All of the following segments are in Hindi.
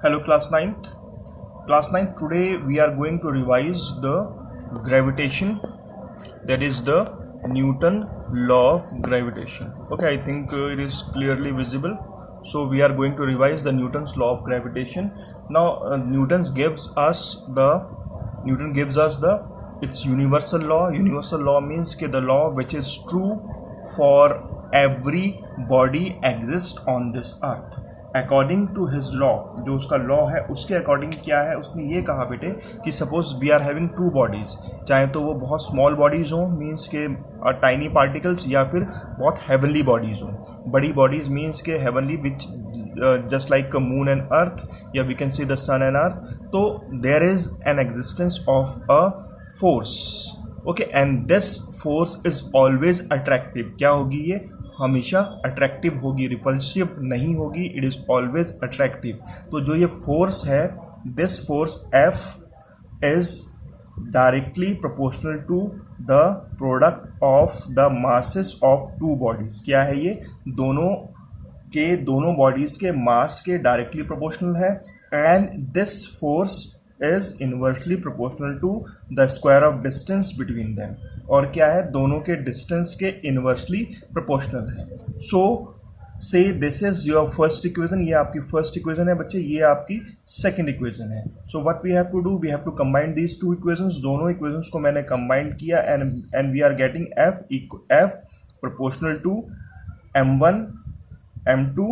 Hello class 9th. Class 9th, today we are going to revise the gravitation, that is the Newton law of gravitation. Okay, I think it is clearly visible. So we are going to revise the Newton's law of gravitation. Now Newton gives us the its universal law. Universal law means कि the law which is true for every body exists on this earth. According to his law, जो उसका लॉ है उसके अकॉर्डिंग क्या है, उसने ये कहा बेटे कि suppose we are having two bodies, चाहे तो वो बहुत स्मॉल बॉडीज़ हों मीन्स के टाइनी पार्टिकल्स, या फिर बहुत हेवनली बॉडीज़ हों. बड़ी बॉडीज़ मीन्स के heavenly which just like moon and earth, या we can see the sun and earth. तो there is an existence of a force. Okay, and this force is always attractive. क्या होगी ये? हमेशा अट्रैक्टिव होगी, रिपल्सिव नहीं होगी. It is always attractive. तो जो ये फोर्स है, this force F is directly proportional to the product of the masses of two bodies. क्या है ये? दोनों बॉडीज के मास के डायरेक्टली प्रोपोर्शनल है. And this force is inversely proportional to the square of distance between them. और क्या है? दोनों के डिस्टेंस के इनवर्सली प्रोपोर्शनल है. सो से this is your first equation. ये आपकी फर्स्ट इक्वेशन है बच्चे, ये आपकी सेकंड इक्वेशन है. So what we have to do, we have to combine these two equations. दोनों इक्वेशंस को मैंने कंबाइन किया and we are getting F proportional to m1 m2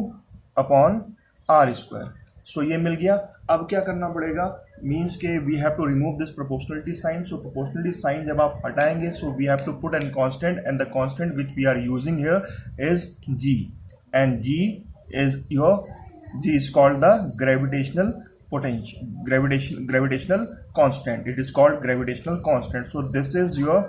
upon R square. So ये मिल गया. अब क्या करना पड़ेगा, मीन्स के we have to remove this proportionality sign. So proportionality sign जब आप हटाएंगे, so we have to put an constant, and the constant which we are using here is G, and G is called the gravitational potential, gravitational constant. It is called gravitational constant. So this is your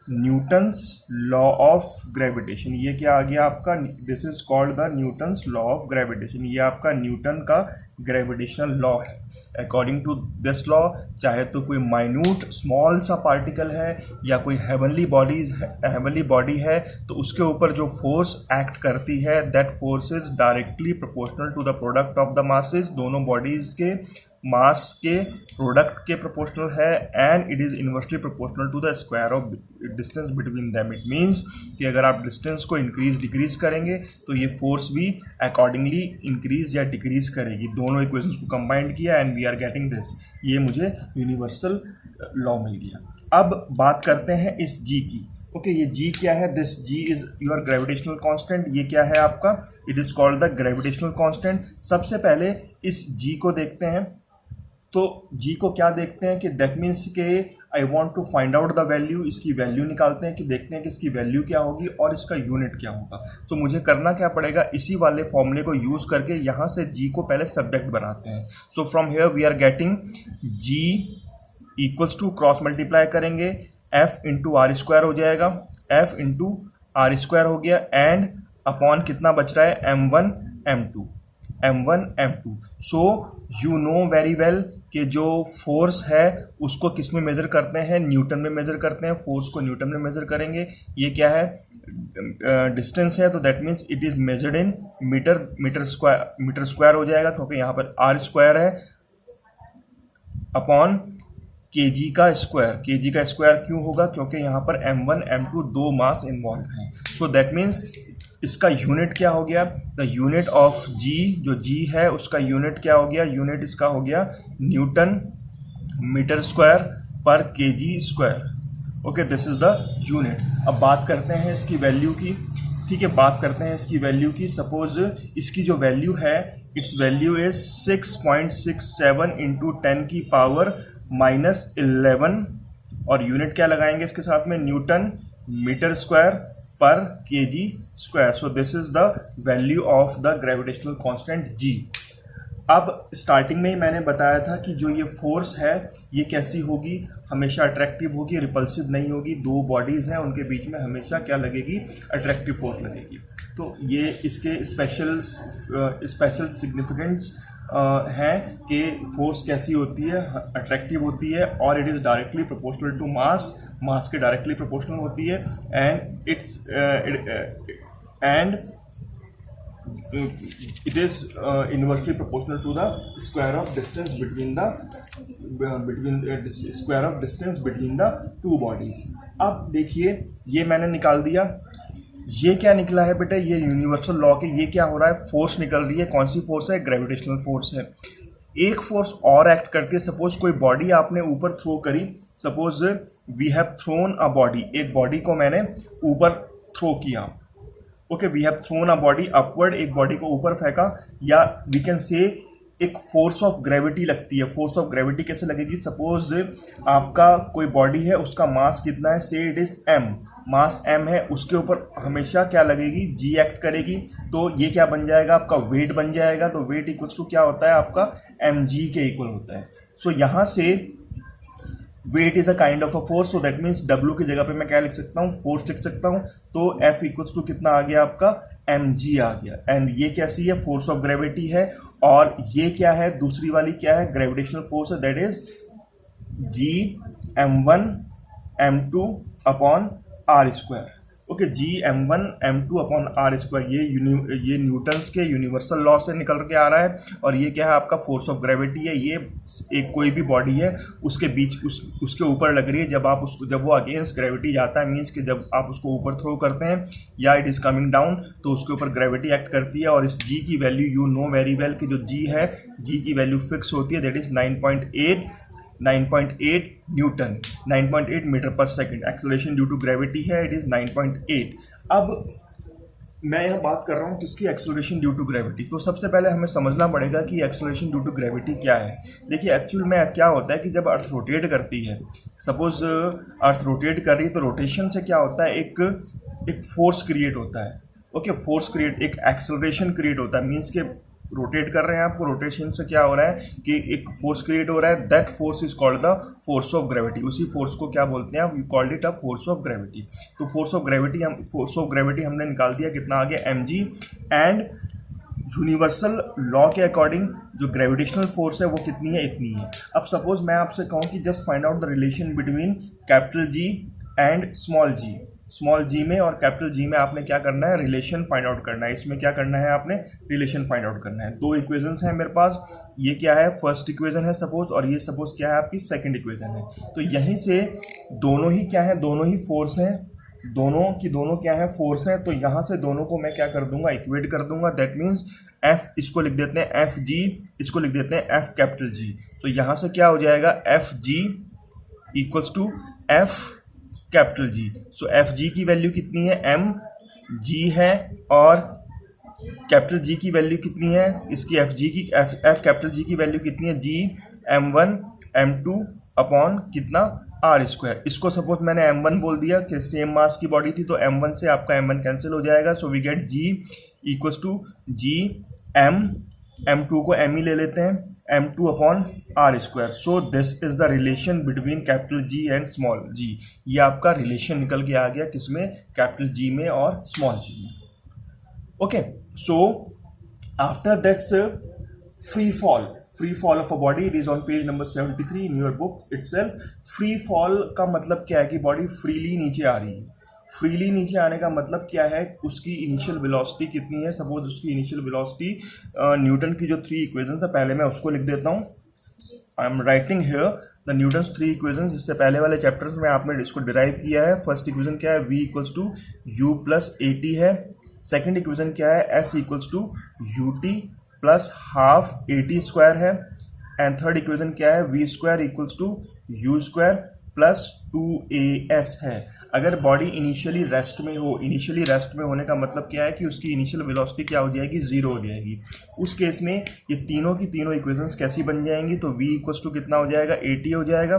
Newton's law of gravitation. ये क्या आ गया आपका? This is called the Newton's law of gravitation. ये आपका न्यूटन का ग्रेविटेशनल लॉ है. अकॉर्डिंग टू दिस लॉ, चाहे तो कोई माइन्यूट स्मॉल सा पार्टिकल है या कोई हेवनली बॉडी है, तो उसके ऊपर जो फोर्स एक्ट करती है, that force is directly proportional to the product of the masses. दोनों बॉडीज के मास के प्रोडक्ट के प्रोपोर्शनल है, and it is inversely proportional to the square of distance between them. It means कि अगर आप डिस्टेंस को इंक्रीज डिक्रीज करेंगे तो ये फोर्स भी अकॉर्डिंगली इंक्रीज या डिक्रीज करेगी. दोनों इक्वेशंस को कंबाइंड किया and we are getting this. ये मुझे यूनिवर्सल लॉ मिल गया. अब बात करते हैं इस जी की. ओके, ये जी क्या है? This G is your gravitational constant. ये क्या है आपका? It is called the gravitational constant. सबसे पहले इस जी को देखते हैं. तो जी को क्या देखते हैं कि दैट मीन्स के I want to find out the value. इसकी वैल्यू निकालते हैं कि देखते हैं कि इसकी वैल्यू क्या होगी और इसका यूनिट क्या होगा. तो मुझे करना क्या पड़ेगा, इसी वाले फॉर्मूले को यूज़ करके यहाँ से जी को पहले सब्जेक्ट बनाते हैं. So from here we are getting G equals to, cross multiply करेंगे, एफ इंटू आर स्क्वायर हो जाएगा. एफ इंटू आर स्क्वायर हो गया, एंड अपॉन कितना बच रहा है? m1 m2. So you know very well कि जो फोर्स है उसको किस में मेजर करते हैं? न्यूटन में मेजर करते हैं. फोर्स को न्यूटन में मेजर करेंगे. ये क्या है? डिस्टेंस है, तो that means it is measured in metre square हो जाएगा, क्योंकि यहाँ पर आर स्क्वायर है, अपॉन केजी का स्क्वायर. केजी का स्क्वायर क्यों होगा? क्योंकि यहाँ पर m1 m2 दो मास इन्वॉल्व हैं. सो दैट मीन्स इसका यूनिट क्या हो गया? द यूनिट ऑफ जी, जो जी है उसका यूनिट क्या हो गया? यूनिट इसका हो गया न्यूटन मीटर स्क्वायर पर KG square. Okay, this is the unit. अब बात करते हैं इसकी वैल्यू की. ठीक है, बात करते हैं इसकी वैल्यू की. सपोज इसकी जो वैल्यू है, इट्स वैल्यू इज 6.67 इंटू 10 की पावर -11, और यूनिट क्या लगाएंगे इसके साथ में? न्यूटन मीटर स्क्वायर पर KG square. So this is the value of the gravitational constant जी. अब स्टार्टिंग में ही मैंने बताया था कि जो ये फोर्स है ये कैसी होगी? हमेशा अट्रैक्टिव होगी, रिपल्सिव नहीं होगी. दो बॉडीज़ हैं, उनके बीच में हमेशा क्या लगेगी? अट्रैक्टिव फोर्स लगेगी. तो ये इसके स्पेशल सिग्निफिकेंस हैं कि फोर्स कैसी होती है? अट्रैक्टिव होती है, और it is directly proportional to mass के डायरेक्टली प्रोपोर्शनल होती है. And it is inversely proportional to the square of distance between the square of distance between the two bodies. अब देखिए ये मैंने निकाल दिया, ये क्या निकला है बेटा, ये यूनिवर्सल लॉ के ये क्या हो रहा है, फोर्स निकल रही है, कौन सी फोर्स है, ग्रेविटेशनल फोर्स है। एक फोर्स और एक्ट करती है, सपोज कोई बॉडी आपने ऊपर थ्रो करी, suppose we have thrown a body, एक बॉडी को मैंने ऊपर थ्रो किया, okay, we have thrown a body upward, एक बॉडी को ऊपर फेंका, या वी कैन से एक फोर्स ऑफ ग्रेविटी लगती है। फोर्स ऑफ ग्रेविटी कैसे लगेगी, सपोज आपका कोई बॉडी है, उसका मास कितना है, से it is m, mass m है, उसके ऊपर हमेशा क्या लगेगी, g एक्ट करेगी, तो ये क्या बन जाएगा, आपका वेट बन जाएगा। तो वेट इक्वल्स टू क्या होता है आपका mg के इक्वल होता है। सो यहाँ से weight is a kind of a force, so that means W की जगह पे मैं क्या लिख सकता हूँ, फोर्स लिख सकता हूँ। तो F इक्वल्स टू कितना आ गया आपका, mg आ गया। एंड ये कैसी है, फोर्स ऑफ ग्रेविटी है, और ये क्या है, दूसरी वाली क्या है, ग्रेविटेशनल फोर्स है, that is g m1 m2 upon R square. Okay, G m1 m2 upon R square, ये न्यूटन्स के यूनिवर्सल लॉ से निकल के आ रहा है। और ये क्या है आपका फोर्स ऑफ ग्रेविटी है, ये एक कोई भी बॉडी है उसके बीच उसके ऊपर लग रही है, जब वो अगेंस्ट ग्रेविटी जाता है, मीन्स कि जब आप उसको ऊपर थ्रो करते हैं या इट इज़ कमिंग डाउन, तो उसके ऊपर ग्रेविटी एक्ट करती है। और इस जी की value you know very well कि जो जी है, जी की वैल्यू फिक्स होती है, दैट इज 9.8 न्यूटन, 9.8 मीटर पर second. Acceleration due to gravity है, इट इज 9.8। अब मैं यह बात कर रहा हूँ किसकी, एक्सेलरेशन ड्यू टू ग्रेविटी। तो सबसे पहले हमें समझना पड़ेगा कि एक्सेलरेशन ड्यू टू ग्रेविटी क्या है। देखिए एक्चुअल में क्या होता है कि जब अर्थ रोटेट करती है, सपोज अर्थ रोटेट कर रही है, तो रोटेशन से क्या होता है, एक फोर्स क्रिएट होता है। ओके, फोर्स क्रिएट, एक एक्सेलरेशन क्रिएट होता है, मीन्स के रोटेट कर रहे हैं आपको, रोटेशन से क्या हो रहा है कि एक फोर्स क्रिएट हो रहा है, that force is called the force of gravity. उसी फोर्स को क्या बोलते हैं, you called it a force of gravity. तो फोर्स ऑफ ग्रेविटी हमने निकाल दिया, कितना आ गया, mg। एंड यूनिवर्सल लॉ के अकॉर्डिंग जो ग्रेविटेशनल फोर्स है वो कितनी है, इतनी है। अब सपोज मैं आपसे कहूँ कि just find out the relation between capital G and small g। Small g में और कैपिटल G में आपने क्या करना है, रिलेशन फाइंड आउट करना है। इसमें क्या करना है, आपने रिलेशन फाइंड आउट करना है। दो इक्वेशंस हैं मेरे पास, ये क्या है, फर्स्ट इक्वेशन है सपोज, और ये सपोज क्या है आपकी सेकंड इक्वेशन है। तो यहीं से दोनों ही क्या है, दोनों ही फोर्स हैं, दोनों क्या है, फोर्स हैं। तो यहाँ से दोनों को मैं क्या कर दूंगा, इक्वेट कर दूंगा। दैट मीन्स F इसको लिख देते हैं FG, इसको लिख देते हैं F कैपिटल G। तो यहाँ से क्या हो जाएगा, FG equals to F capital G। So FG की वैल्यू कितनी है, mg है, और कैपिटल G की वैल्यू कितनी है, इसकी F कैपिटल G की वैल्यू कितनी है, g m1 m2 अपॉन कितना, आर स्क्वायर। इसको सपोज मैंने m1 बोल दिया कि सेम मास की बॉडी थी, तो m1 से आपका m1 कैंसिल हो जाएगा। So we get g equals to g m2 को m ही ले लेते हैं, m2 upon R square. So this is the relation between capital G and small g। ये आपका रिलेशन निकल के आ गया, किसमें, कैपिटल G में और स्मॉल g में। Okay, so after this free fall of a body, it is on page number 73 in your book itself. Free fall का मतलब क्या है कि बॉडी फ्रीली नीचे आ रही है। फ्रीली नीचे आने का मतलब क्या है, उसकी इनिशियल वेलोसिटी कितनी है। सपोज उसकी इनिशियल वेलोसिटी, न्यूटन की जो 3 इक्वेशंस है, पहले मैं उसको लिख देता हूँ। I am writing here the Newton's 3 equations. इससे पहले वाले चैप्टर्स में आपने इसको डिराइव किया है। फर्स्ट इक्वेशन क्या है, v equals to u plus at है। सेकेंड इक्वेशन क्या है, s equals to ut plus half at square है। एंड थर्ड इक्वेशन क्या है, v square equals to u square plus 2as है। अगर बॉडी इनिशियली रेस्ट में हो, इनिशियली रेस्ट में होने का मतलब क्या है कि उसकी इनिशियल वेलोसिटी क्या हो जाएगी, 0 हो जाएगी। उस केस में ये तीनों की तीनों इक्वेशंस कैसी बन जाएंगी, तो v इक्वल्स टू कितना हो जाएगा, 80 हो जाएगा।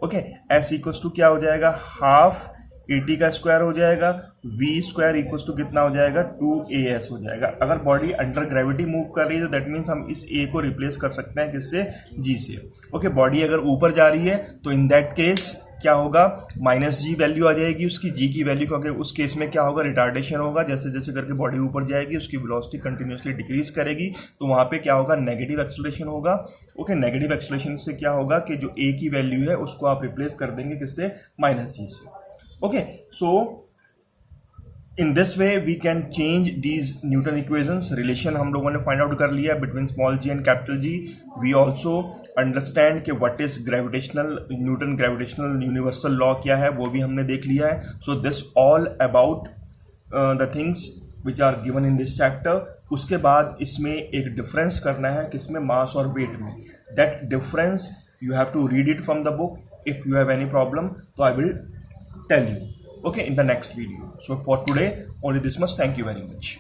ओके, s इक्वल्स टू क्या हो जाएगा, हाफ 80 का स्क्वायर हो जाएगा। v स्क्वायर इक्वल्स टू कितना हो जाएगा, 2as हो जाएगा। अगर बॉडी अंडर ग्रेविटी मूव कर रही है तो दैट मीन्स हम इस a को रिप्लेस कर सकते हैं किससे, g से। ओके, बॉडी अगर ऊपर जा रही है तो इन दैट केस क्या होगा, -g वैल्यू आ जाएगी उसकी, g की वैल्यू, क्योंकि उस केस में क्या होगा, रिटार्डेशन होगा। जैसे जैसे करके बॉडी ऊपर जाएगी उसकी वेलोसिटी कंटिन्यूसली डिक्रीज करेगी, तो वहाँ पे क्या होगा, नेगेटिव एक्सेलरेशन होगा। ओके, नेगेटिव एक्सेलरेशन से क्या होगा कि जो a की वैल्यू है उसको आप रिप्लेस कर देंगे किससे, -g से। Okay, so in this way we can change these Newton equations. Relation हम लोगों ने फाइंड आउट कर लिया between small G and capital G. We also understand कि what is gravitational, Newton gravitational universal law क्या है वो भी हमने देख लिया है. So this all about the things which are given in this chapter. उसके बाद इसमें एक डिफरेंस करना है किसमें, मास और वेट में. That difference you have to read it from the book. If you have any problem, so I will tell you, okay, in the next video. So for today only this much. Thank you very much.